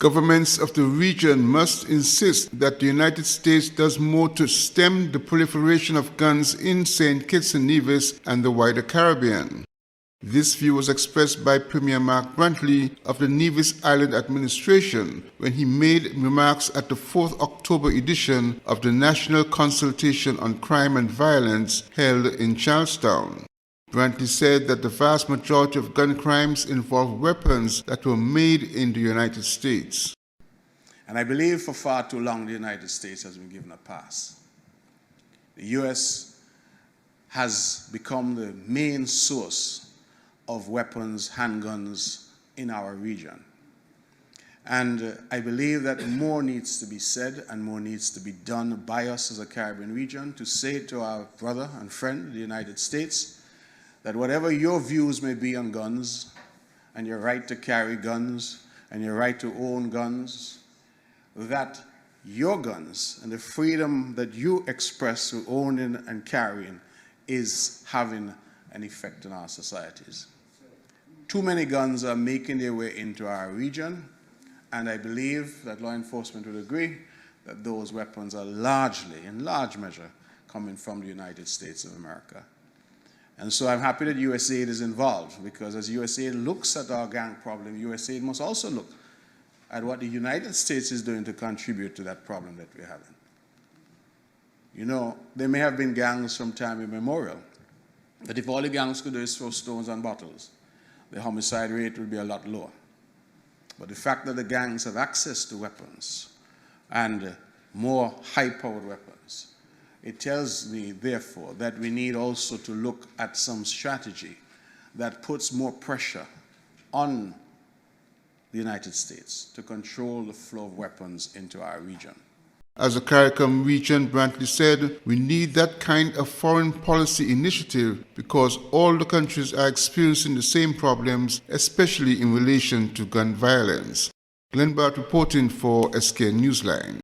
Governments of the region must insist that the United States does more to stem the proliferation of guns in St. Kitts and Nevis and the wider Caribbean. This view was expressed by Premier Mark Brantley of the Nevis Island Administration when he made remarks at the 4th October edition of the National Consultation on Crime and Violence held in Charlestown. Brantley said that the vast majority of gun crimes involve weapons that were made in the United States. And I believe for far too long the United States has been given a pass. The U.S. has become the main source of weapons, handguns in our region. And I believe that more needs to be said and more needs to be done by us as a Caribbean region to say to our brother and friend, the United States, that whatever your views may be on guns and your right to carry guns and your right to own guns, that your guns and the freedom that you express through owning and carrying is having an effect on our societies. Too many guns are making their way into our region, and I believe that law enforcement would agree that those weapons are largely, in large measure, coming from the United States of America. And so I'm happy that USAID is involved, because as USAID looks at our gang problem, USAID must also look at what the United States is doing to contribute to that problem that we're having. You know, there may have been gangs from time immemorial, but if all the gangs could do is throw stones and bottles, the homicide rate would be a lot lower. But the fact that the gangs have access to weapons and more high-powered weapons, it tells me, therefore, that we need also to look at some strategy that puts more pressure on the United States to control the flow of weapons into our region. As a CARICOM region, Brantley said, we need that kind of foreign policy initiative because all the countries are experiencing the same problems, especially in relation to gun violence. Glenn Bart reporting for SK Newsline.